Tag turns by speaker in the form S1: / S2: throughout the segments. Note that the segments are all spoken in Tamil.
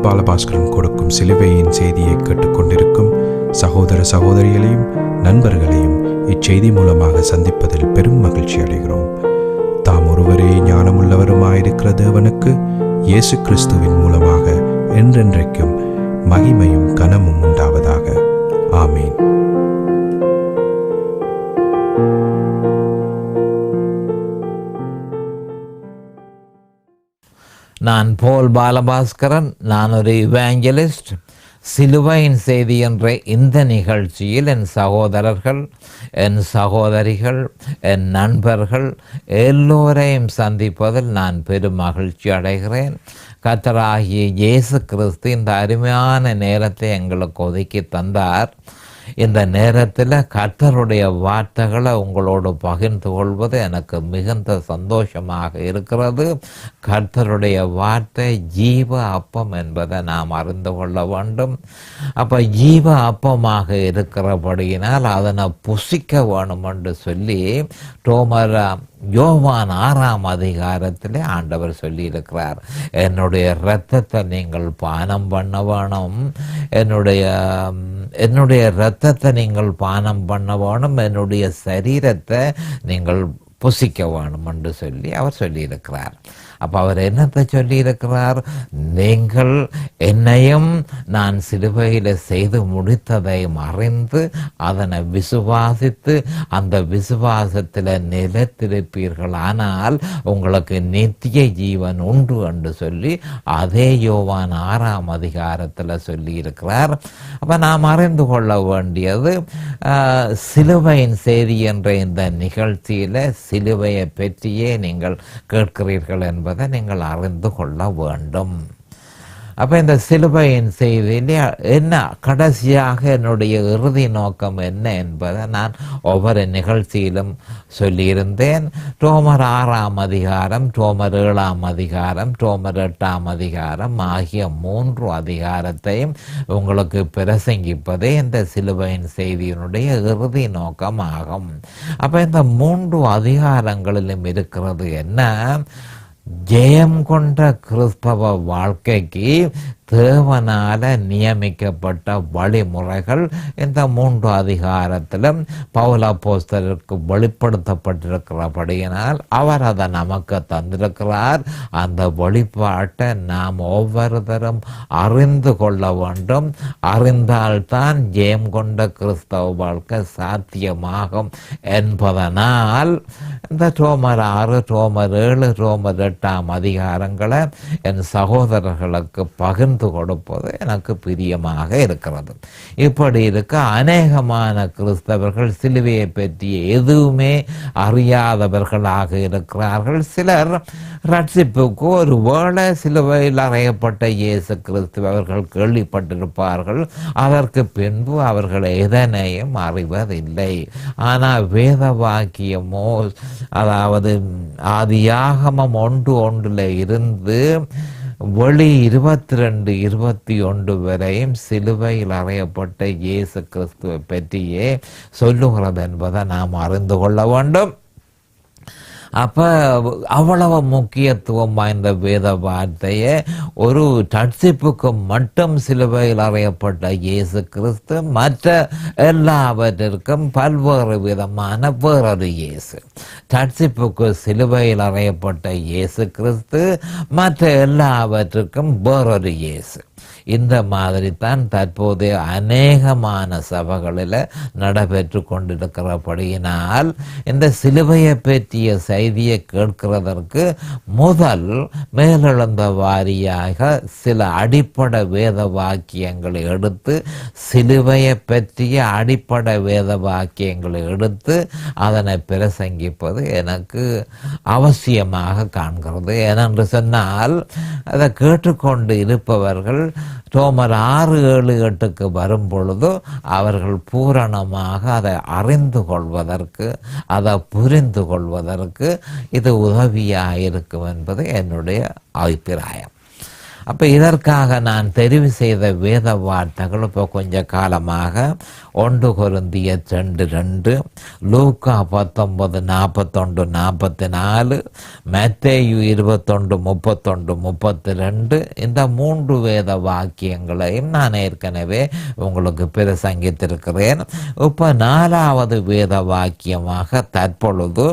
S1: பாலபாஸ்கரன் கொடுக்கும் சிலுவையின் செய்தியை கேட்டுக்கொண்டிருக்கும் சகோதர சகோதரிகளையும் நண்பர்களையும் இச்செய்தி மூலமாக சந்திப்பதில் பெரும் மகிழ்ச்சி அடைகிறோம். தாம் ஒருவரே ஞானமுள்ளவருமாயிருக்கிற தேவனுக்கு இயேசு கிறிஸ்துவின் மூலமாக என்றென்றைக்கும் மகிமையும் கனமும் உண்டாவதாக. ஆமீன்.
S2: நான் போல் பாலபாஸ்கரன். நான் ஒரு இவாஞ்சலிஸ்ட். சிலுவையின் செய்தி என்ற இந்த நிகழ்ச்சியில் என் சகோதரர்கள், என் சகோதரிகள், என் நண்பர்கள் எல்லோரையும் சந்திப்பதில் நான் பெரும் மகிழ்ச்சி அடைகிறேன். கர்த்தராகிய இயேசு கிறிஸ்து இந்த அருமையான நேரத்தை எங்களுக்கு ஒதுக்கி தந்தார். இந்த நேரத்தில் கர்த்தருடைய வார்த்தைகளை உங்களோடு பகிர்ந்து கொள்வது எனக்கு மிகுந்த சந்தோஷமாக இருக்கிறது. கர்த்தருடைய வார்த்தை ஜீவ அப்பம் என்பதை நாம் அறிந்து கொள்ள வேண்டும். அப்போ ஜீவ அப்பமாக இருக்கிறபடியினால் அதனை புசிக்க வேணும் என்று சொல்லி யோவான் 6ஆம் அதிகாரத்திலே ஆண்டவர் சொல்லியிருக்கிறார். என்னுடைய இரத்தத்தை நீங்கள் பானம் பண்ண வேணும், என்னுடைய இரத்தத்தை நீங்கள் பானம் பண்ண வேணும், என்னுடைய சரீரத்தை நீங்கள் புசிக்க வேணும் என்று சொல்லி அவர் சொல்லியிருக்கிறார். அப்போ அவர் என்னத்தை சொல்லியிருக்கிறார்? நீங்கள் என்னையும் நான் சிலுவையில் செய்து முடித்ததையும் அறிந்து அதனை விசுவாசித்து அந்த விசுவாசத்தில் நிலைத்திருப்பீர்கள், ஆனால் உங்களுக்கு நித்திய ஜீவன் உண்டு என்று சொல்லி அதே யோவான் 6ஆம் அதிகாரத்தில் சொல்லியிருக்கிறார். அப்போ நாம் அறிந்து கொள்ள வேண்டியது சிலுவையின் செய்தி என்ற இந்த நிகழ்ச்சியில் சிலுவையை பற்றியே நீங்கள் கேட்கிறீர்கள் என்பதை நீங்கள் அறிந்து கொள்ள வேண்டும். அப்போ இந்த சிலுவையின் செய்தியிலே என்ன கடைசியாக என்னுடைய இறுதி நோக்கம் என்ன என்பதை நான் ஒவ்வொரு நிகழ்ச்சியிலும் சொல்லியிருந்தேன். ரோமர் 6ஆம் அதிகாரம், ரோமர் 7ஆம் அதிகாரம், ரோமர் 8ஆம் அதிகாரம் ஆகிய 3 அதிகாரத்தையும் உங்களுக்கு பிரசங்கிப்பதே இந்த சிலுவையின் செய்தியினுடைய இறுதி நோக்கம் ஆகும். அப்போ இந்த 3 அதிகாரங்களிலும் இருக்கிறது என்ன? ஜெயம் கொண்ட கிறிஸ்தவ வாழ்க்கைக்கு தேவனால நியமிக்கப்பட்ட வழிமுறைகள் இந்த 3 அதிகாரத்திலும் பவுல் அப்போஸ்தலருக்கு வெளிப்படுத்தப்பட்டிருக்கிறபடியினால் அவர் அதை நமக்கு தந்திருக்கிறார். அந்த வெளிப்பாட்டை நாம் ஒவ்வொருத்தரும் அறிந்து கொள்ள வேண்டும். அறிந்தால்தான் ஜெயம் கொண்ட கிறிஸ்தவ வாழ்க்கை சாத்தியமாகும் என்பதனால் இந்த ரோமர் 6, ரோமர் 7, ரோமர் 8ஆம் அதிகாரங்களை என் சகோதரர்களுக்கு பகிர்ந்து கொடுப்பது எனக்கு பிரியமாக இருக்கிறது. இப்படி இருக்க அநேகமான கிறிஸ்தவர்கள் சிலுவையை பற்றி எதுவுமே அறியாதவர்களாக இருக்கிறார்கள். சிலர் ரட்சிப்புக்கு ஒரு வேளை சிலுவையில் அறையப்பட்ட இயேசு கிறிஸ்து அவர்கள் கேள்விப்பட்டிருப்பார்கள். அதற்கு பின்பு அவர்கள் எதனையும் அறிவதில்லை. ஆனால் வேத வாக்கியமோ, அதாவது ஆதியாகமம் 1:1 இருந்து வெளி 22-21 வரையும் சிலுவையில் அறையப்பட்ட இயேசு கிறிஸ்துவை பற்றியே சொல்லுகிறது என்பதை நாம் அறிந்து கொள்ள வேண்டும். அப்போ அவ்வளவு முக்கியத்துவம் வாய்ந்த வேத வார்த்தையை ஒரு ரட்சிப்புக்கு மட்டும் சிலுவையில் அறையப்பட்ட இயேசு கிறிஸ்து மற்ற எல்லாவற்றிற்கும் பல்வேறு விதமான வேறொரு இயேசு. ரட்சிப்புக்கு சிலுவையில் அறையப்பட்ட இயேசு கிறிஸ்து, மற்ற எல்லாவற்றுக்கும் வேறொரு இயேசு. இந்த மாதிரி தான் தற்போதைய அநேகமான சபைகளில் நடைபெற்று கொண்டிருக்கிறபடியினால் இந்த சிலுவையை பற்றிய செய்தியை கேட்கிறதற்கு முதல் மேலெழுந்த வாரியாக சில அடிப்படை வேத வாக்கியங்களை எடுத்து, சிலுவையை பற்றிய அடிப்படை வேத வாக்கியங்களை எடுத்து அதனை பிரசங்கிப்பது எனக்கு அவசியமாக காண்கிறது. ஏனென்று சொன்னால் அதை கேட்டுக்கொண்டு இருப்பவர்கள் ரோமர் 6-7-8 வரும் பொழுது அவர்கள் பூரணமாக அதை அறிந்து கொள்வதற்கு, அதை புரிந்து கொள்வதற்கு இது உதவியாக இருக்கும் என்பது என்னுடைய அபிப்பிராயம். அப்போ இதற்காக நான் தெரிவு செய்த வேத வார்த்தைகள் இப்போ கொஞ்ச காலமாக 1 கொரிந்தியர் 2:2, லூக்கா 19:41-44, மத்தேயு 21:31-32, இந்த 3 வேத வாக்கியங்களையும் நான் ஏற்கனவே உங்களுக்கு பிரசங்கித்திருக்கிறேன். இப்போ 4வது வேத வாக்கியமாக தற்பொழுது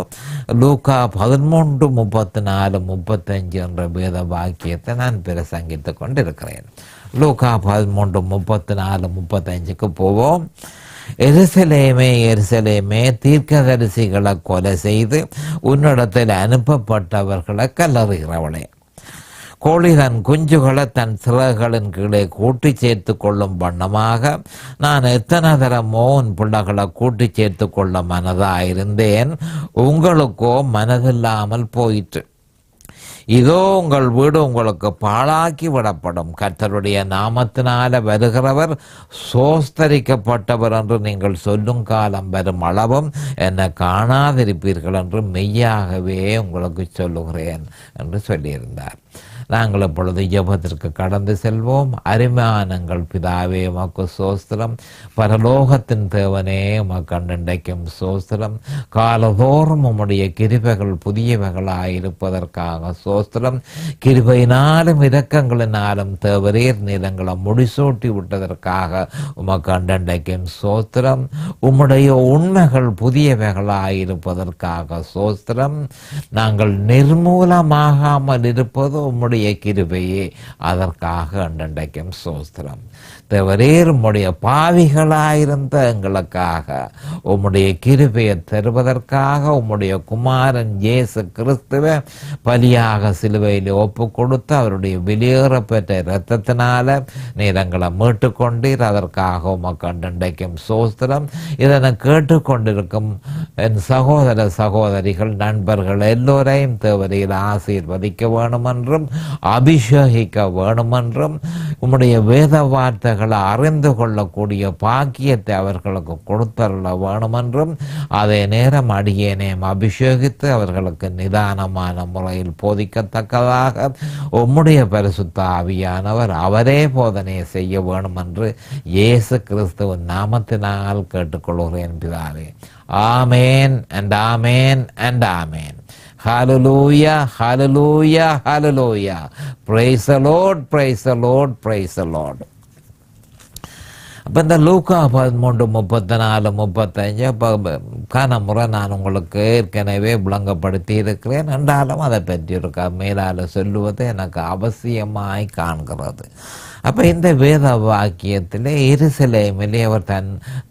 S2: லூக்கா 13:34-35 என்ற வேத வாக்கியத்தை நான் பிரசங்கித்து கொண்டிருக்கிறேன். லூக்கா 13:34-35க்கு போவோம். எருசலேமே எருசலேமே, தீர்க்கதரிசிகளை கொலை செய்து உன்னிடத்தில் அனுப்பப்பட்டவர்களை கல்லறுகிறவளே, கோழி தன் குஞ்சுகளை தன் சிறகுகளின் கீழே கூட்டி சேர்த்து கொள்ளும் வண்ணமாக நான் எத்தனை தரமோ உன் பிள்ளைகளை கூட்டி சேர்த்து கொள்ள மனதாயிருந்தேன், உங்களுக்கோ மனதில்லாமல் போயிற்று. இதோ உங்கள் வீடு உங்களுக்கு பாழாக்கி விடப்படும். கர்த்தருடைய நாமத்தினால வருகிறவர் சோஸ்தரிக்கப்பட்டவர் என்று நீங்கள் சொல்லும் காலம் வரும் அளவும் என்னை காணாதிருப்பீர்கள் என்று மெய்யாகவே உங்களுக்கு சொல்லுகிறேன் என்று சொல்லியிருந்தார். நாங்கள் இப்பொழுது ஜெபத்திற்கு கடந்து செல்வோம். அருமையானங்கள் பிதாவே, உமக்கு சோஸ்திரம். பரலோகத்தின் தேவனே, உமக்கு அன்றைக்கும் சோஸ்திரம். காலதோறும் உம்முடைய கிருபைகள் புதியவைகளாயிருப்பதற்காக சோஸ்திரம். கிருபையினாலும் இரக்கங்களினாலும் தேவரீர் நிலங்களை முடிசூட்டி விட்டதற்காக உமக்கு அன்றைக்கும் சோஸ்திரம். உம்முடைய உண்மைகள் புதியவைகளாயிருப்பதற்காக சோஸ்திரம். நாங்கள் நிர்மூலமாகாமல் இருப்பது உம்முடைய கிருபையே, அதற்காக அன்றைக்கும் சோஸ்திரம். தேவரீர் உம்முடைய பாவிகளாயிருந்த எங்களுக்காக உம்முடைய கிருபையை தருவதற்காக உம்முடைய குமாரன் இயேசு கிறிஸ்துவை பலியாக சிலுவையில் ஒப்பு கொடுத்து அவருடைய வெளியேறப்பெற்ற இரத்தத்தினால நீர் எங்களை மீட்டு கொண்டீர். அதற்காக உமக்கு அன்றைக்கும் சோஸ்திரம். இதனை கேட்டுக்கொண்டிருக்கும் என் சகோதர சகோதரிகள், நண்பர்கள் எல்லோரையும் தேவரீர் ஆசீர்வதிக்க வேணுமென்றும் அபிஷேகிக்க வேணுமென்றும் உம்முடைய வேத வார்த்தைகளை அறிந்து கொள்ளக்கூடிய பாக்கியத்தை அவர்களுக்கு கொடுத்தருள வேணுமென்றும் அதே நேரம் அடியேனையும் அபிஷேகித்து அவர்களுக்கு நிதானமான முறையில் போதிக்கத்தக்கதாக உம்முடைய பரிசுத்த ஆவியானவர் அவரே போதனை செய்ய வேணுமென்று இயேசு கிறிஸ்துவின் நாமத்தினால் கேட்டுக்கொள்கிறேன் பிதாவே. ஆமேன் and amen and amen. Hallelujah, hallelujah, hallelujah. Praise the Lord, praise the Lord, praise the Lord. அப்போ இந்த லூக்கா 13:34-35 கனமுறை நான் உங்களுக்கு ஏற்கனவே விளங்கப்படுத்தி இருக்கிறேன். என்றாலும் அதை பற்றி இருக்க மேலால் சொல்லுவது எனக்கு அவசியமாய் காண்கிறது. அப்போ இந்த வேத வாக்கியத்தில் எருசலேமிலே அவர்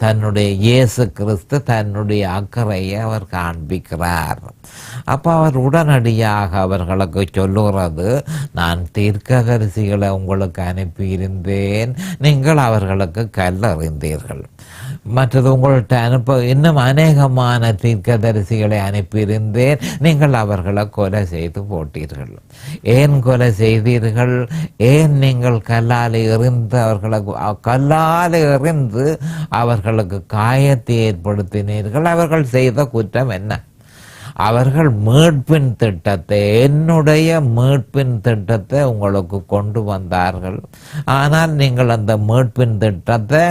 S2: தன்னுடைய இயேசு கிறிஸ்து தன்னுடைய அக்கறையை அவர் காண்பிக்கிறார். அப்போ அவர் உடனடியாக அவர்களுக்கு சொல்லுகிறது, நான் தீர்க்கதரிசிகளை உங்களுக்கு அனுப்பியிருந்தேன், நீங்கள் அவர்களுக்கு கல்லறிந்தீர்கள். மற்றது உங்கள்கிட்ட இன்னும் அநேகமான தீர்க்கதரிசிகளை அனுப்பியிருந்தேன், நீங்கள் அவர்களை கொலை செய்து போட்டீர்கள். ஏன் கொலை செய்தீர்கள்? ஏன் நீங்கள் கல்லால் எறிந்து அவர்களுக்கு காயத்தை ஏற்படுத்தினீர்கள்? அவர்கள் செய்த குற்றம் என்ன? அவர்கள் மீட்பின் திட்டத்தை, என்னுடைய மீட்பின் திட்டத்தை உங்களுக்கு கொண்டு வந்தார்கள். ஆனால் நீங்கள் அந்த மீட்பின் திட்டத்தை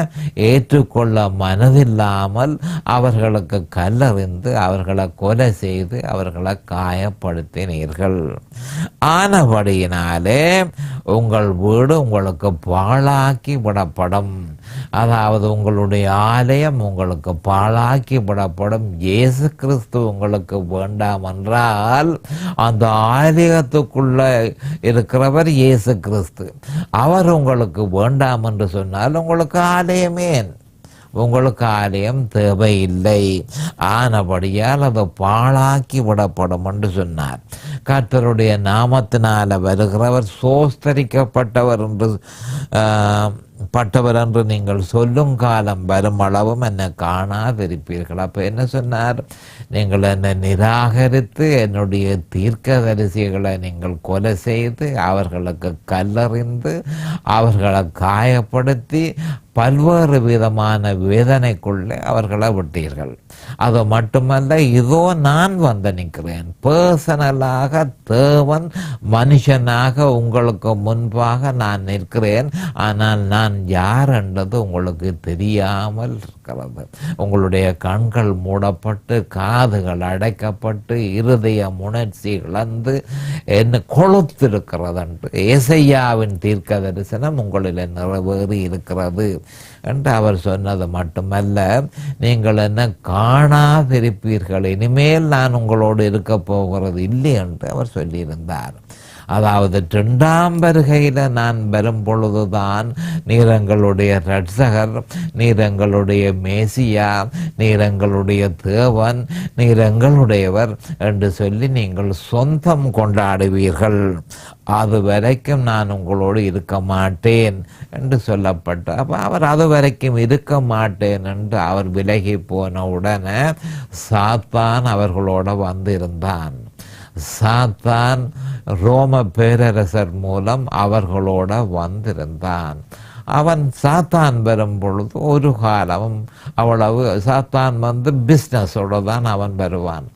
S2: ஏற்றுக்கொள்ள மனதில்லாமல் அவர்களுக்கு கல்லறிந்து அவர்களை கொலை செய்து அவர்களை காயப்படுத்தினீர்கள். ஆனபடியினாலே உங்கள் வீடு உங்களுக்கு பாழாக்கி விடப்படும். அதாவது உங்களுடைய ஆலயம் உங்களுக்கு பாழாக்கி விடப்படும். இயேசு கிறிஸ்து உங்களுக்கு வேண்டாம் என்றால் அந்த ஆலயத்துக்குள்ள இருக்கிறவர் இயேசு கிறிஸ்து, அவர் உங்களுக்கு வேண்டாம் என்று சொன்னால் உங்களுக்கு ஆலயமேன்? உங்களுக்கு ஆலயம் தேவையில்லை. ஆனபடியால் அது பாழாக்கி விடப்படும் என்று சொன்னார். கர்த்தருடைய நாமத்தினால வருகிறவர் சோஸ்தரிக்கப்பட்டவர் என்று நீங்கள் சொல்லும் காலம் வரும் அளவும் என்னை காணாதிருப்பீர்கள். அப்போ என்ன சொன்னார்? நீங்கள் என்னை நிராகரித்து என்னுடைய தீர்க்கதரிசிகளை நீங்கள் கொலை செய்து அவர்களுக்கு கல்லறிந்து அவர்களை காயப்படுத்தி பல்வேறு விதமான வேதனைக்குள்ளே அவர்களை விட்டீர்கள். அது மட்டுமல்ல, இதோ நான் வந்து நிற்கிறேன், பர்சனலாக தேவன் மனுஷனாக உங்களுக்கு முன்பாக நான் நிற்கிறேன். ஆனால் நான் யார் என்றது உங்களுக்கு தெரியாமல் இருக்கிறது. உங்களுடைய கண்கள் மூடப்பட்டு, காதுகள் அடைக்கப்பட்டு, இருதய உணர்ச்சி இழந்து என்ன கொளுத்திருக்கிறது என்று ஏசாயாவின் தீர்க்க தரிசனம் உங்களில் நிறைவேறி இருக்கிறது என்று அவர் சொன்னது மட்டுமல்ல, நீங்கள் என்ன காணாதிருப்பீர்கள், இனிமேல் நான் உங்களோடு இருக்க போகிறது இல்லை என்று அவர் சொல்லியிருந்தார். அதாவது 2ஆம் வருகையில் நான் வரும் பொழுதுதான் நீர் எங்களுடைய இரட்சகர், நீர் எங்களுடைய மேசியா, நீர் எங்களுடைய தேவன், நீர் எங்களுடையவர் என்று சொல்லி நீங்கள் சொந்தம் கொண்டாடுவீர்கள். அது வரைக்கும் நான் உங்களோடு இருக்க மாட்டேன் என்று சொல்லப்பட்ட அப்போ அவர் அது வரைக்கும் இருக்க மாட்டேன் என்று அவர் விலகி போன உடனே சாத்தான் அவர்களோட வந்திருந்தான். சாத்தான் ரோம பேரரசர் மூலம் அவர்களோட வந்திருந்தான். அவன் சாத்தான் வரும் பொழுது ஒரு காலமும் அவ்வளவு சாத்தான் வந்து பிஸ்னஸோடு தான் அவன் வருவான்.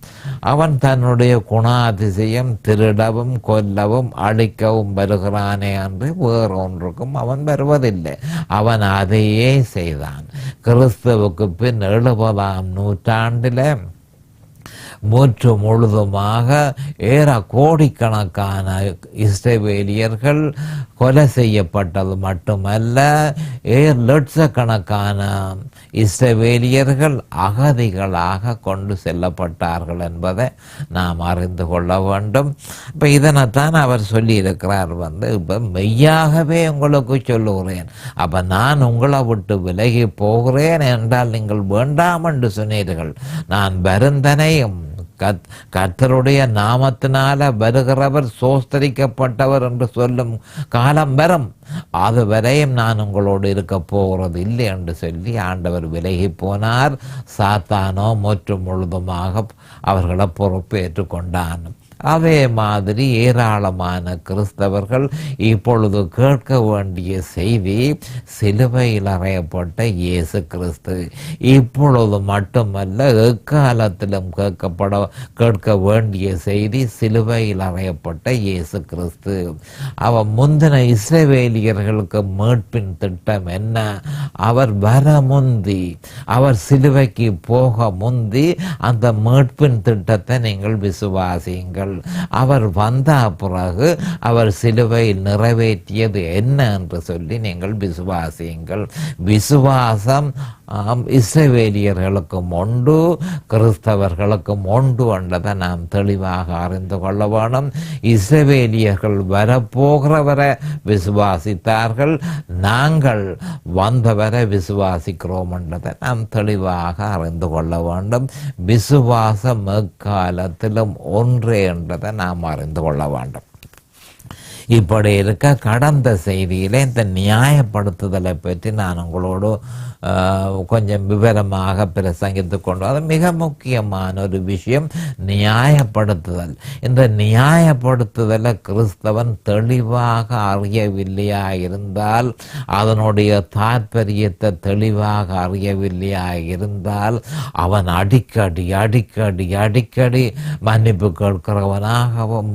S2: அவன் தன்னுடைய குணாதிசயம் திருடவும் கொல்லவும் அழிக்கவும் வருகிறானே என்று வேறொன்றுக்கும் அவன் வருவதில்லை. அவன் அதையே செய்தான். கிறிஸ்துவுக்கு பின் 70ஆம் நூற்றாண்டில் மூன்று முழுதுமாக கோடிக்கணக்கான இஸ்ரவேலியர்கள் கொலை செய்யப்பட்டது மட்டுமல்ல, லட்சக்கணக்கான இஸ்ரவேலியர்கள் அகதிகளாக கொண்டு செல்லப்பட்டார்கள் என்பதை நாம் அறிந்து கொள்ள வேண்டும். இப்போ இதனைத்தான் அவர் சொல்லியிருக்கிறார். இப்போ மெய்யாகவே உங்களுக்கு சொல்லுகிறேன், அப்போ நான் உங்களை விட்டு விலகி போகிறேன் என்றால் நீங்கள் வேண்டாம் என்று சொன்னீர்கள். நான் வருந்தனையும் கர்த்தருடைய நாமத்தினால வருகிறவர் சோஸ்தரிக்கப்பட்டவர் என்று சொல்லும் காலம் வரும், அது வரையும் நான் உங்களோடு இருக்க போகிறது இல்லை என்று சொல்லி ஆண்டவர் விலகி போனார். சாத்தானோ முற்று முழுதுமாக அவர்களை பொறுப்பேற்று கொண்டான். அதே மாதிரி ஏராளமான கிறிஸ்தவர்கள் இப்பொழுது கேட்க வேண்டிய செய்தி சிலுவையில் அறையப்பட்ட இயேசு கிறிஸ்து. இப்பொழுது மட்டுமல்ல, எக்காலத்திலும் கேட்க வேண்டிய செய்தி சிலுவையில் அறையப்பட்ட இயேசு கிறிஸ்து. அவன் முந்தின இஸ்ரவேலியர்களுக்கு மீட்பின் திட்டம் என்ன? அவர் வர முந்தி, அவர் சிலுவைக்கு போக முந்தி அந்த மீட்பின் திட்டத்தை நீங்கள் விசுவாசியுங்கள். அவர் வந்த பிறகு அவர் சிலுவையில் நிறைவேற்றியது என்ன என்று சொல்லி நீங்கள் விசுவாசியுங்கள். விசுவாசம் இஸ்ரவேலியர்களுக்கும் உண்டு, கிறிஸ்தவர்களுக்கும் உண்டு என்றதை நாம் தெளிவாக அறிந்து கொள்ள வேணும். இஸ்ரவேலியர்கள் வரப்போகிறவரை விசுவாசித்தார்கள், நாங்கள் வந்தவரை விசுவாசிக்கிறோம் என்றதை நாம் தெளிவாக அறிந்து கொள்ள வேண்டும். விசுவாசம் எக்காலத்திலும் ஒன்றே என்றதை நாம் அறிந்து கொள்ள வேண்டும். இப்படி இருக்க கடந்த செய்தியில் இந்த நியாயப்படுத்துதலை பற்றி நான் உங்களோடு கொஞ்சம் விவரமாக பிரசங்கித்து கொண்டு, அது மிக முக்கியமான ஒரு விஷயம், நியாயப்படுத்துதல். இந்த நியாயப்படுத்துதலை கிறிஸ்தவன் தெளிவாக அறியவில்லையா இருந்தால், அதனுடைய தாற்பயத்தை தெளிவாக அறியவில்லையா இருந்தால், அவன் அடிக்கடி அடிக்கடி அடிக்கடி மன்னிப்பு கேட்கிறவனாகவும்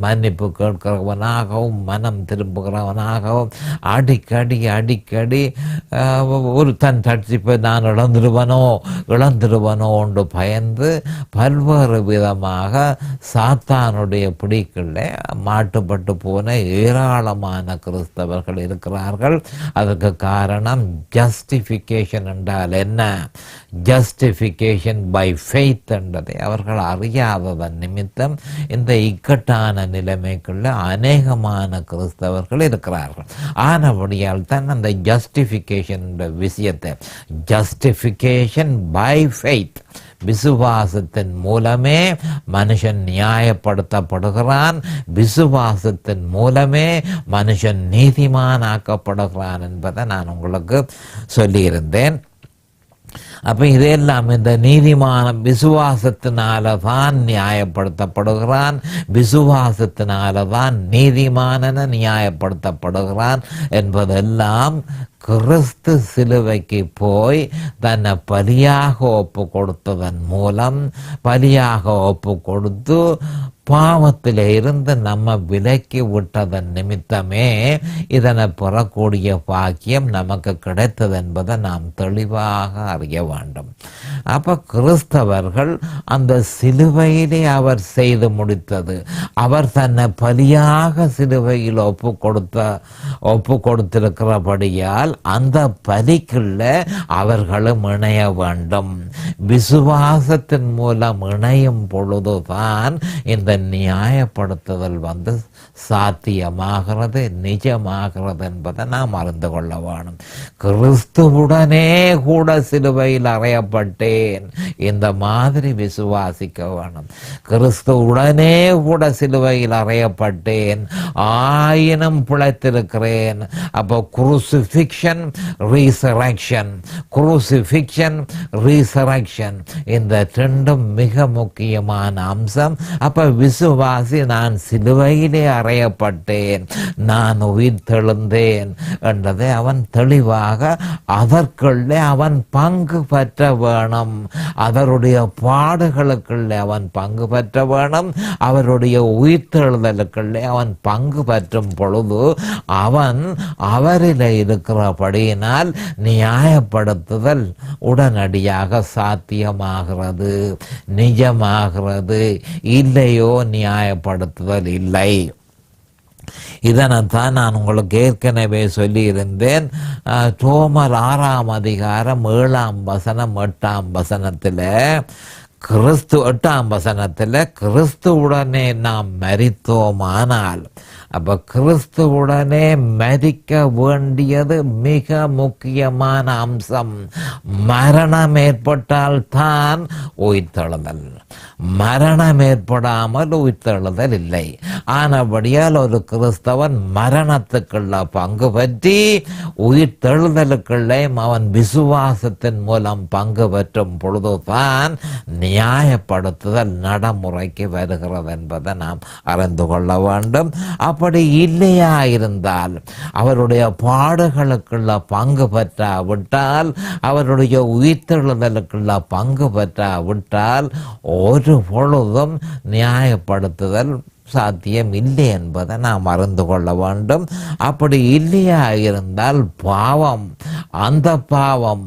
S2: மனம் திரும்புகிறவனாகவும் அடிக்கடி அடிக்கடி ஒரு தன் ரட்சிப்பை நான் இழந்துடுவனோ என்று பயந்து பல்வேறு விதமாக சாத்தானுடைய பிடிக்குள்ளே மாட்டுப்பட்டு போன ஏராளமான கிறிஸ்தவர்கள் இருக்கிறார்கள். அதுக்கு காரணம் ஜஸ்டிஃபிகேஷன் என்றால் என்ன, ஜஸ்டிஃபிகேஷன் பை ஃபெய்த் என்றதை அவர்கள் அறியாததன் நிமித்தம் இந்த இக்கட்டான நிலைமைக்குள்ள அநேகமான கிறிஸ்தவர்கள் இருக்கிறார்கள். ஆனபடியால் தான் அந்த ஜஸ்டிஃபிகேஷன் விஷயத்தை, ஜஸ்டிஃபிகேஷன் பை ஃபெய்த், விசுவாசத்தின் மூலமே மனுஷன் நியாயப்படுத்தப்படுகிறான், விசுவாசத்தின் மூலமே மனுஷன் நீதிமானாக்கப்படுகிறான் என்பதை நான் உங்களுக்கு சொல்லியிருந்தேன். அப்போ இதையெல்லாம் இந்த நீதிமானம் விசுவாசத்தினால தான் நியாயப்படுத்தப்படுகிறான், விசுவாசத்தினால தான் நீதிமானன நியாயப்படுத்தப்படுகிறான் என்பதெல்லாம் கிறிஸ்து சிலுவைக்கு போய் தன்னை பலியாக ஒப்பு கொடுத்ததன் மூலம், பலியாக ஒப்பு கொடுத்து பாவத்தில் இருந்து நம்ம விலக்கி விட்டதன் நிமித்தமே இதனை பெறக்கூடிய பாக்கியம் நமக்கு கிடைத்தது என்பதை நாம் தெளிவாக அறிய வேண்டும். அப்போ கிறிஸ்தவர்கள் அந்த சிலுவையிலே அவர் செய்து முடித்தது, அவர் தன்னை பலியாக சிலுவையில் ஒப்பு கொடுத்திருக்கிறபடியால் அந்த பலிக்குள்ள அவர்களும் இணைய வேண்டும். விசுவாசத்தின் மூலம் இணையும் பொழுதுதான் இந்த நியாயப்படுத்துதல் சாத்தியமாகிறது, நிஜமாகிறது என்பதை நாம் அறிந்து கொள்ள வேணும். கிறிஸ்துவுடனே கூட சிலுவையில் அறையப்பட்டேன், இந்த மாதிரி விசுவாசிக்க வேணும். கிறிஸ்துவுடனே கூட சிலுவையில் அறையப்பட்டேன், ஆயினும் பிழைத்திருக்கிறேன். அப்போ குரூசிஃபிக்ஷன், ரீசரக்ஷன், குரூசிஃபிக்ஷன், ரீசரக்ஷன், இந்த ரெண்டும் மிக முக்கியமான அம்சம். அப்ப விசுவாசி நான் சிலுவையிலே அறையப்பட்டேன், நான் உயிர் தெழுந்தேன் என்றதை அவன் தெளிவாக அதற்குள்ளே அவன் பங்கு பெற்ற வேணும். அவருடைய பாடுகளுக்குள்ளே அவன் பங்கு பெற்ற வேணும். அவருடைய உயிர்த்தெழுதலுக்குள்ளே அவன் பங்கு பெற்றும் பொழுது அவன் அவரில் இருக்கிறபடியினால் நியாயப்படுத்துதல் உடனடியாக சாத்தியமாகிறது, நிஜமாகிறது. இல்லையோ நியாயப்படுத்துதல் இல்லை. இதனைத்தான் நான் உங்களுக்கு ஏற்கனவே சொல்லியிருந்தேன். ரோமர் 6ஆம் அதிகாரம் 7ஆம் வசனம் 8ஆம் வசனத்தில் கிறிஸ்து 8ஆம் வசனத்தில் கிறிஸ்துவுடனே நாம் மரித்தோமானால், அப்போ கிறிஸ்துவுடனே மரிக்க வேண்டியது மிக முக்கியமான அம்சம். மரணம் ஏற்பட்டால் தான் உயிர்த்தெழுதல், மரணம் ஏற்படாமல் உயிர்த்தெழுதல் இல்லை. ஆனபடியால் ஒரு கிறிஸ்தவன் மரணத்துக்குள்ள பங்கு பற்றி உயிர்த்தெழுதலுக்குள்ளே அவன் விசுவாசத்தின் மூலம் பங்கு பெற்றும் பொழுதுதான் நியாயப்படுத்துதல் நடைமுறைக்கு வருகிறது என்பதை நாம் அறிந்து கொள்ள வேண்டும். அப்படி இல்லையா இருந்தால், அவருடைய பாடுகளுக்குள்ள பங்கு பெற்றாவிட்டால், அவருடைய உயிர்த்தெழுதலுக்குள்ள பங்கு பெற்றாவிட்டால் ஒரு பொழுதும் நியாயப்படுத்துதல் சாத்தியம் இல்லை என்பதை நாம் அறிந்து கொள்ள வேண்டும். அப்படி இல்லையா இருந்தால் பாவம், அந்த பாவம்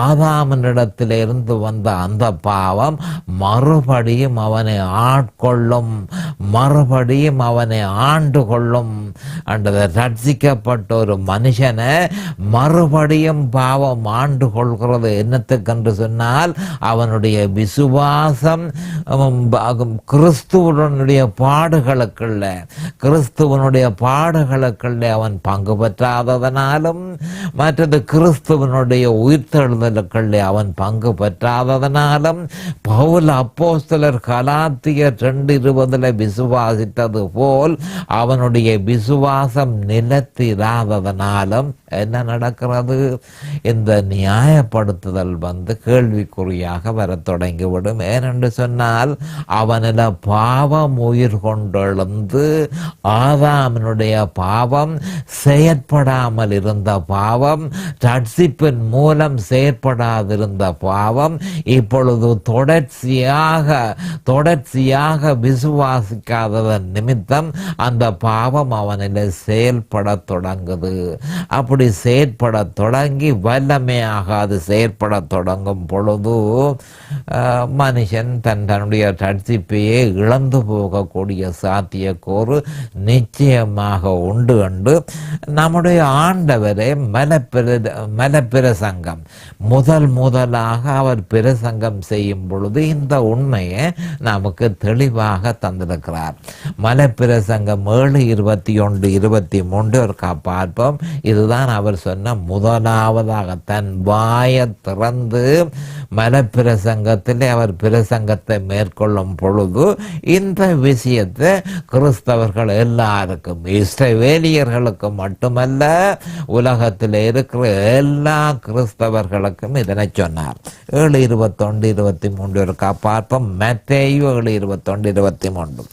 S2: ஆதாமினிடத்திலிருந்து வந்த அந்த பாவம் மறுபடியும் அவனை ஆட்கொள்ளும், மறுபடியும் அவனை ஆண்டு கொள்ளும். அந்த ரட்சிக்கப்பட்ட ஒரு மனுஷனை மறுபடியும் பாவம் ஆண்டு கொள்கிறது. என்னத்துக்கென்று சொன்னால் அவனுடைய விசுவாசம் கிறிஸ்துவனுடைய பாடுகளுக்குள்ள, கிறிஸ்துவனுடைய பாடுகளுக்குள்ள அவன் பங்கு பெற்றாததனாலும், மற்றது கிறிஸ்துவனுடைய உயிர்த்தெழுதலுக்குள்ளே அவன் பங்கு பெற்றாததனாலும், பவுல் அப்போஸ்தலர் கலாத்தியர் 2:20 விசுவாசித்தது போல் அவனுடைய விசுவாசம் நிலைத்திராததனாலும் என்ன நடக்கிறது? இந்த நியாயப்படுத்துதல் கேள்விக்குறியாக வர தொடங்கிவிடும். ஏனென்று சொன்னால் அவனில் பாவம் உயிர் கொண்டெழுந்து, ஆதாமினுடைய பாவம் செயற்படாமல் இருந்த பாவம், ரட்சிப்பின் மூலம் செயற்படாதிருந்த பாவம் இப்பொழுது தொடர்ச்சியாக விசுவாசிக்காததன் நிமித்தம் அந்த பாவம் அவனில் செயல்பட தொடங்குது. அப்படி செயற்பட தொடங்கி வல்லமையாக அது செயற்பட தொடங்கும் பொழுது மனுஷன் தன்னுடைய ரட்சிப்பையே இழந்து போகக்கூடிய சாத்தியக்கூறு நிச்சயமாக உண்டு என்று நம்முடைய ஆண்டவரே மலப்பிரசங்கம் முதலாக அவர் பிரசங்கம் செய்யும் பொழுது இந்த உண்மையை நமக்கு தெளிவாக தந்திருக்கிறார். மலப்பிரசங்கம் 7:21-23 ஒரு பார்ப்போம். இதுதான் அதுதான் அவர் சொன்ன முதலாவதாக தன் வாயை திறந்து மனப்பிரசங்கத்தில் அவர் பிரசங்கத்தை மேற்கொள்ளும் பொழுது இந்த விஷயத்தை கிறிஸ்தவர்கள் எல்லாருக்கும், இஸ்ரவேலியர்களுக்கு மட்டுமல்ல, உலகத்தில் இருக்கிற எல்லா கிறிஸ்தவர்களுக்கும் இதனை சொன்னார். 7:21-23 இருக்கா பார்ப்போம். மத்தேயு 7:21-23.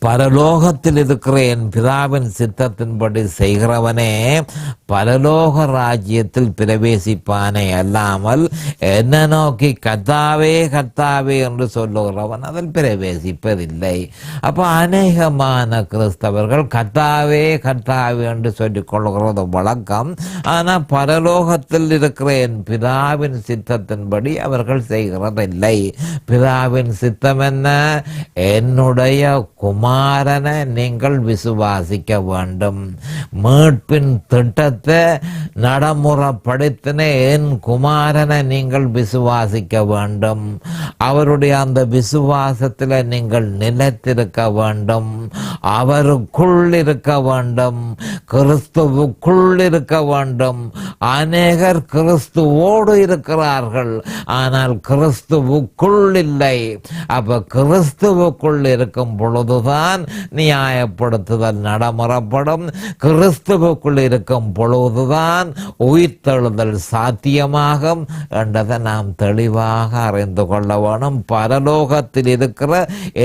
S2: பரலோகத்தில் இருக்கிற என் பிதாவின் சித்தத்தின்படி செய்கிறவனே பரலோக ராஜ்யத்தில் பிரவேசிப்பானே அல்லாமல் என்ன நோக்கி கர்த்தாவே கர்த்தாவே என்று சொல்லுகிறவன் அதில் பிரவேசிப்பதில்லை. அப்போ அநேகமான கிறிஸ்தவர்கள் கர்த்தாவே கர்த்தாவே என்று சொல்லிக் கொள்கிறது வழக்கம். ஆனால் பரலோகத்தில் இருக்கிற என் பிதாவின் சித்தத்தின்படி அவர்கள் செய்கிறதில்லை. பிதாவின் சித்தம் என்ன? என்னுடைய குமாரனை நீங்கள் விசுவாசிக்க வேண்டும். மீட்பின் திட்டத்தை நடைமுறைப்படுத்தின என் குமாரனை நீங்கள் விசுவாசிக்க வேண்டும். அவருடைய அந்த விசுவாசத்தில் நீங்கள் நிலைத்திருக்க வேண்டும். அவருக்குள் இருக்க வேண்டும். கிறிஸ்துவுக்குள் இருக்க வேண்டும். அநேகர் கிறிஸ்துவோடு இருக்கிறார்கள், ஆனால் கிறிஸ்துவுக்குள் இல்லை. அப்ப கிறிஸ்துவுக்குள் இருக்கும் பொழுதுதான் நியாயப்படுத்துதல் நடைமுறைப்படும். கிறிஸ்துவுக்குள் இருக்கும் பொழுதுதான் உயிர்த்தெழுதல் சாத்தியமாகும் என்றதை நாம் தெளிவாக அறிந்து கொள்ள வேணும். பரலோகத்தில் இருக்கிற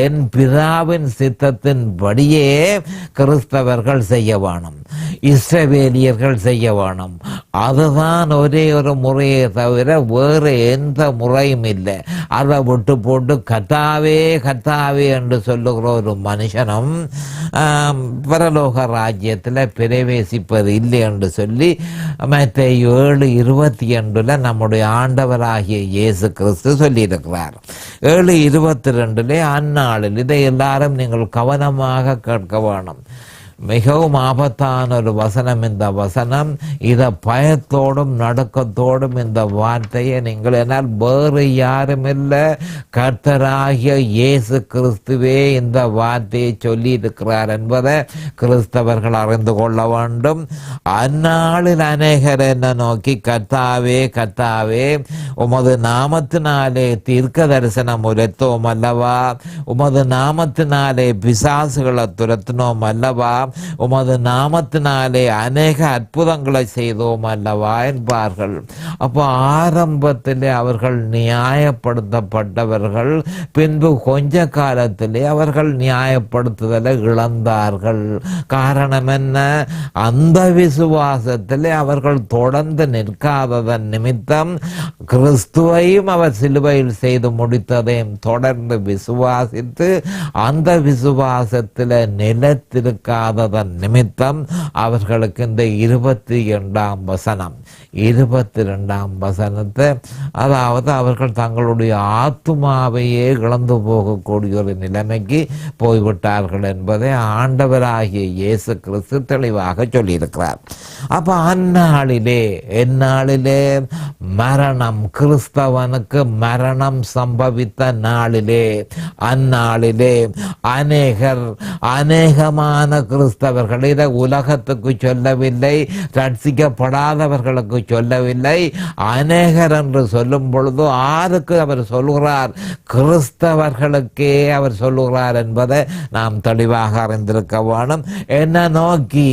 S2: என் பிதாவின் சித்தத்தின் படியே கிறிஸ்தவர்கள் செய்ய வேணும், இஸ்ரவேலியர்கள் செய்ய வேணும். அதுதான் ஒரே ஒரு முறையை தவிர வேறு எந்த முறையும் இல்லை. அதை விட்டு போட்டு கர்த்தாவே கர்த்தாவே என்று சொல்லுகிற ஒரு மனுஷனும் பரலோக ராஜ்யத்தில் பிரவேசிப்பது இல்லை என்று சொல்லி மத்தேயு 7:22 நம்முடைய ஆண்டவராகிய இயேசு கிறிஸ்து சொல்லியிருக்கிறார். 7:22 அந்நாளில், இதை எல்லாரும் நீங்கள் கவனமாக கேட்க வேணும். மிகவும் ஆபத்தான ஒரு வசனம் இந்த வசனம். இதை பயத்தோடும் நடுக்கத்தோடும் இந்த வார்த்தையை நீங்கள், என்னால் வேறு யாரும் இல்லை, கர்த்தராகிய இயேசு கிறிஸ்துவே இந்த வார்த்தையை சொல்லி இருக்கிறார் என்பதை கிறிஸ்தவர்கள் அறிந்து கொள்ள வேண்டும். அந்நாளில் அநேகர் என்ன நோக்கி கர்த்தாவே கர்த்தாவே உமது நாமத்தினாலே தீர்க்க தரிசனம் உரைத்தோம் அல்லவா, உமது நாமத்தினாலே பிசாசுகளை துரத்தினோம் அல்லவா, உமது நாமத்தினாலே அநேக அற்புதங்களை செய்தோம் அல்லவா என்பார்கள். அப்போ ஆரம்பத்திலே அவர்கள் நியாயப்படுத்தப்பட்டவர்கள், பின்பு கொஞ்ச காலத்திலே அவர்கள் நியாயப்படுத்துதலை இழந்தார்கள். காரணம் என்ன? அந்த விசுவாசத்திலே அவர்கள் தொடர்ந்து நிற்காததன் நிமித்தம் கிறிஸ்துவையும் அவர் சிலுவையில் செய்து முடித்ததையும் தொடர்ந்து விசுவாசித்து அந்த விசுவாசத்தில் நிலைத்திருக்காததன் நிமித்தம் அவர்களுக்கு இந்த 22ஆம் வசனம் 22ஆம் வசனத்தை, அதாவது அவர்கள் தங்களுடைய ஆத்துமாவையே இழந்து போகக்கூடிய ஒரு நிலைமைக்கு போய்விட்டார்கள் என்பதை ஆண்டவராகிய இயேசு கிறிஸ்து தெளிவாக சொல்லியிருக்கிறார். அப்ப அந்நாளிலே, எந்நாளிலே? மரணம், கிறிஸ்தவனுக்கு மரணம் சம்பவித்த நாளிலே, அந்நாளிலே அநேகமான கிறிஸ்தவர்கள், இதை உலகத்துக்கு சொல்லவில்லை, ரட்சிக்கப்படாதவர்களுக்கு சொல்லவில்லை, அநேகர் என்று சொல்லும் பொழுது ஆருக்கு அவர் சொல்கிறார்? கிறிஸ்தவர்களுக்கே அவர் சொல்லுகிறார் என்பதை நாம் தெளிவாக அறிந்திருக்க வேணும். என்ன நோக்கி?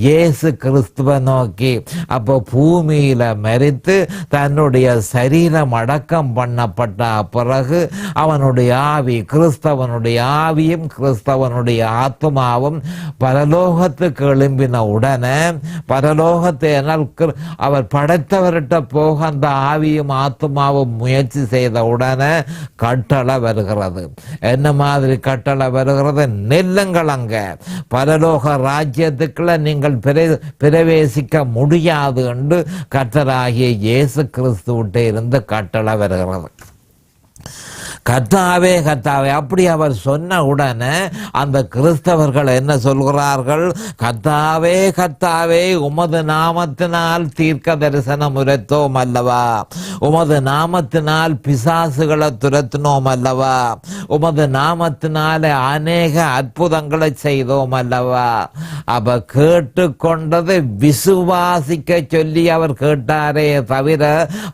S2: இயேசு கிறிஸ்துவ நோக்கி. அப்போ பூமியில மரித்து தன்னுடைய சரீரம் அடக்கம் பண்ணப்பட்ட பிறகு அவனுடைய ஆவி, கிறிஸ்தவனுடைய ஆவியும் கிறிஸ்தவனுடைய ஆத்மாவும் பரலோகத்துக்கு எழும்பின உடனே, பரலோகத்தை அவர் படைத்தவர்கிட்ட போக அந்த ஆவியும் ஆத்மாவும் முயற்சி செய்த உடனே கட்டளை வருகிறது. என்ன மாதிரி கட்டளை வருகிறது? நெல்லுங்கள், அங்க பரலோக ராஜ்யத்துக்குள்ள நீங்கள் பிரவேசிக்க முடியாது என்று கர்த்தராகிய இயேசு கிறிஸ்துவிட்ட இருந்து கட்டளை வருகிறது. கர்த்தாவே கர்த்தாவே அப்படி அவர் சொன்ன உடனே அந்த கிறிஸ்தவர்கள் என்ன சொல்கிறார்கள்? கர்த்தாவே கர்த்தாவே உமது நாமத்தினால் தீர்க்க தரிசனம் உரைத்தோம் அல்லவா, உமது நாமத்தினால் பிசாசுகளை துரத்தினோம் அல்லவா, உமது நாமத்தினால அநேக அற்புதங்களை செய்தோம் அல்லவா. அப்ப கேட்டுக்கொண்டது விசுவாசிக்க சொல்லி அவர் கேட்டாரே தவிர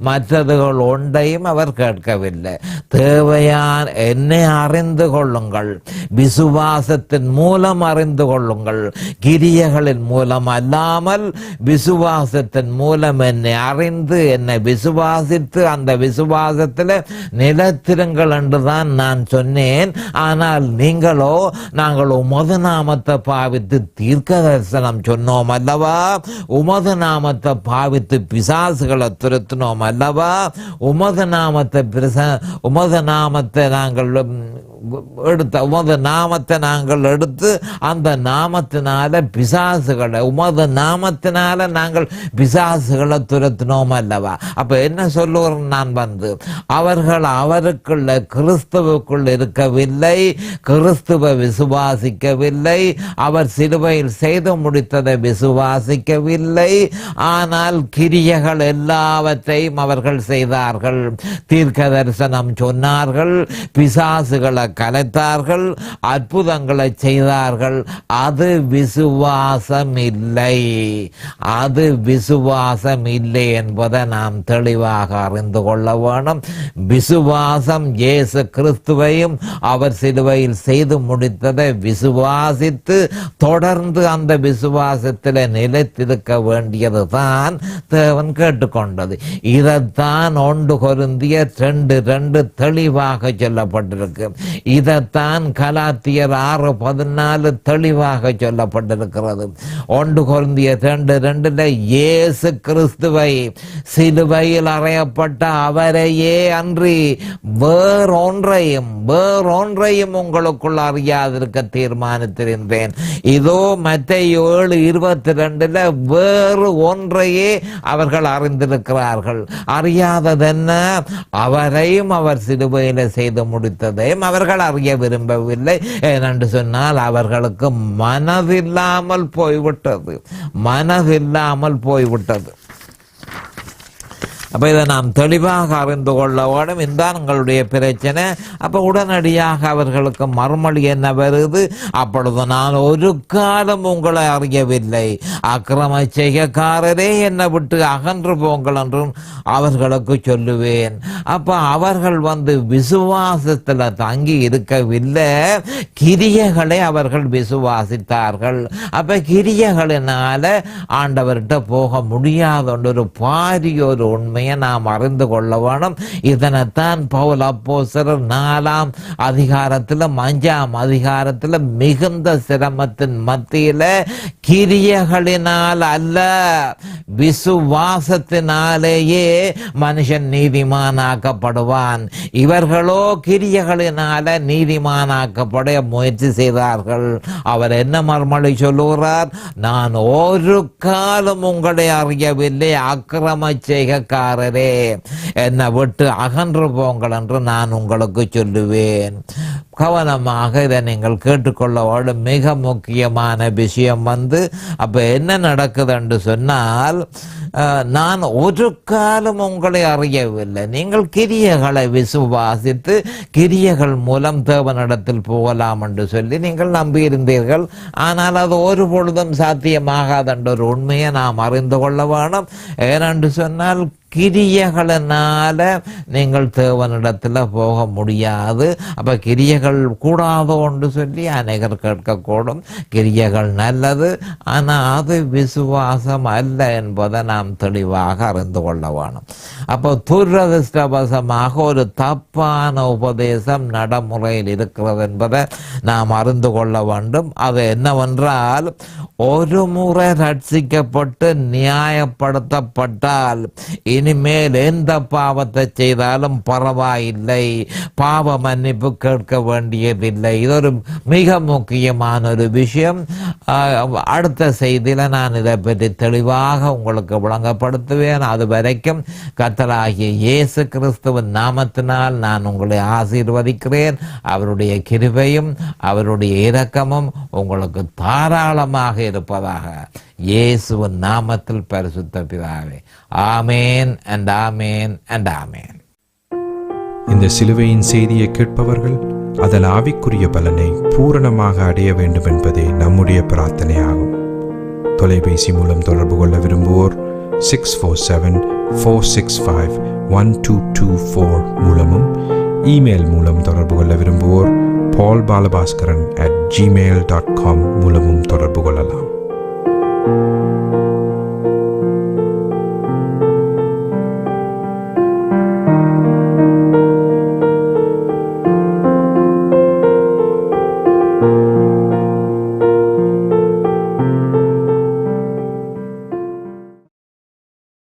S2: மற்றதுகள் ஒன்றையும் அவர் கேட்கவில்லை. தேவையான என்னை அறிந்து கொள்ளுங்கள், விசுவாசத்தின் மூலம் அறிந்து கொள்ளுங்கள், கிரியைகளின் மூலம் அல்லாமல் விசுவாசத்தின் மூலம் என்னை அறிந்து என்னை விசுவாசித்து அந்த விசுவாசத்தில் நிலத்திருங்கள் என்றுதான் நான் சொன்னேன். ஆனால் நீங்களோ நாங்கள் உமது நாமத்தை பாவித்து தீர்க்க தரிசனம் சொன்னோம் அல்லவா, உமது நாமத்தை பாவித்து பிசாசுகளை துரத்தினோம் அல்லவா, உமது நாமத்தை நாங்கள் எடுத்து அந்த நாமத்தினால பிசாசுகளை உமது நாமத்தினால நாங்கள் பிசாசுகளை துரத்தினோம் அல்லவா. அப்ப என்ன சொல்லுகிறேன் நான் அவர்கள் அவருக்குள்ள கிறிஸ்துவுக்குள் இருக்கவில்லை, கிறிஸ்துவை விசுவாசிக்கவில்லை, அவர் சிலுவையில் செய்து முடித்ததை விசுவாசிக்கவில்லை. ஆனால் கிரியைகள் எல்லாவற்றையும் அவர்கள் செய்தார்கள், தீர்க்க தரிசனம் சொன்னார்கள், பிசாசுகளை கலைத்தார்கள், அற்புதங்களை செய்தார்கள். அது விசுவாசம் இல்லை, அது விசுவாசம் இல்லை என்பதை நாம் தெளிவாக அறிந்து கொள்ள வேணும். விசுவாசம் இயேசு கிறிஸ்துவையும் அவர் சிலுவையில் செய்து முடித்ததை விசுவாசித்து தொடர்ந்து அந்த விசுவாசத்தில் நிலைத்திருக்க வேண்டியதுதான் தேவன் கேட்டுக்கொண்டது. இதைத்தான் 1 கொரிந்தியர் 2:2 தெளிவாக சொல்லப்பட்டிருக்கு. இதைத்தான் கலாத்தியர் 6:14 தெளிவாக சொல்லப்பட்டிருக்கிறது. 1 கொரிந்தியர் 2:2 இயேசு கிறிஸ்துவை சிலுவையில் அறையப்பட்ட அவரையே அன்றி வேறொன்றையும் உங்களுக்குள் அறியாதிருக்க தீர்மானித்திருந்தேன். இதோ மத்தேயு 7:22 வேறு ஒன்றையே அவர்கள் அறிந்திருக்கிறார்கள். அறியாததென்ன? அவரையும் அவர் சிலுவையில் செய்து முடித்ததையும் அவர்கள் அறிய விரும்பவில்லை. ஏனென்று சொன்னால் அவர்களுக்கு மனதில்லாமல் போய்விட்டது. அப்போ இதை நாம் தெளிவாக அறிந்து கொள்ள வேண்டும். இதுதான் எங்களுடைய பிரச்சனை. அப்போ உடனடியாக அவர்களுக்கு மறுமொழி என்ன வருது? அப்பொழுது நான் ஒரு காலம் உங்களை அறியவில்லை, அக்கிரம செய்கைக்காரரே என்னை விட்டு அகன்று போங்கள் என்றும் அவர்களுக்கு சொல்லுவேன். அப்போ அவர்கள் விசுவாசத்தில் தங்கி இருக்கவில்லை, கிரியைகளை அவர்கள் விசுவாசித்தார்கள். அப்போ கிரியைகளினால ஆண்டவர்கிட்ட போக முடியாத ஒரு பாரிய ஒரு உண்மை நாம் அறிந்து கொள்ள வேணும். இதனைத்தான் பவுல் அப்போஸ்தலர் 4ஆம் அதிகாரத்திலும் 5ஆம் அதிகாரத்திலும் மிகுந்த சிரமத்தின் மத்தியில கிரியைகளினால் அல்ல விசுவாசத்தினாலேயே மனுஷன் நீதிமானாக்கப்படுவான். இவர்களோ கிரியைகளினால நீதிமானாக்கப்பட முயற்சி செய்தார்கள். அவர் என்ன மறுமொழி சொல்லுகிறார்? நான் ஒரு காலம் உங்களை அறியவில்லை, அக்கிரம செய்கைக்காரரே என்னை விட்டு அகன்று போங்கள் என்று நான் உங்களுக்கு சொல்லுவேன். கவனமாக இதை நீங்கள் கேட்டுக்கொள்ள வேண்டும். மிக முக்கியமான விஷயம் அப்ப என்ன நடக்குது என்று சொன்னால், நான் ஒரு காலம் உங்களை அறியவில்லை. நீங்கள் கிரியைகளை விசுவாசித்து கிரியைகள் மூலம் தேவனிடத்தில் போகலாம் என்று சொல்லி நீங்கள் நம்பியிருந்தீர்கள். ஆனால் அது ஒரு பொழுதும் சாத்தியமாகாது என்ற ஒரு உண்மையை நாம் அறிந்து கொள்ள வேணும். ஏனென்று சொன்னால் கிரியைகளினால நீங்கள் தேவனிடத்தில் போக முடியாது. அப்போ கிரியைகள் கூடாதோ என்று சொல்லி அநேகர் கேட்கக்கூடும். கிரியைகள் நல்லது, ஆனால் அது விசுவாசம் அல்ல என்பதை நாம் தெளிவாக அறிந்து கொள்ள வேணும். அப்போ துரதிர்ஷ்டவசமாக ஒரு தப்பான உபதேசம் நடைமுறையில் இருக்கிறது என்பதை நாம் அறிந்து கொள்ள வேண்டும். அது என்னவென்றால், ஒரு முறை ரட்சிக்கப்பட்டு நியாயப்படுத்தப்பட்டால் இனிமேல் எந்த பாவத்தை செய்தாலும் பரவாயில்லை, பாவ மன்னிப்பு கேட்க வேண்டியதில்லை. இது ஒரு மிக முக்கியமான ஒரு விஷயம். அடுத்த செய்தியில் நான் இதை பற்றி தெளிவாக உங்களுக்கு விளங்கப்படுத்துவேன். அது வரைக்கும் கர்த்தராகிய இயேசு கிறிஸ்துவின் நாமத்தினால் நான் உங்களை ஆசீர்வதிக்கிறேன். அவருடைய கிருபையும் அவருடைய இரக்கமும் உங்களுக்கு தாராளமாக இருப்பதாக. இயேசுவின் நாமத்தில் பரிசுத்த பிதாவே. ஆமேன் அண்ட் ஆமேன் அண்ட் ஆமேன்.
S1: இந்த சிலுவையின் செய்தியை கேட்பவர்கள் அதன் ஆவிக்குரிய பலனை பூரணமாக அடைய வேண்டும் என்பதே நம்முடைய பிரார்த்தனையாகும். தொலைபேசி மூலம் தொடர்பு கொள்ள விரும்புவோர் 647-465-1224 மூலமும், இமெயில் மூலம் தொடர்பு கொள்ள விரும்புவோர் paulbalabhaskaran@gmail.com மூலமும் தொடர்பு கொள்ளலாம்.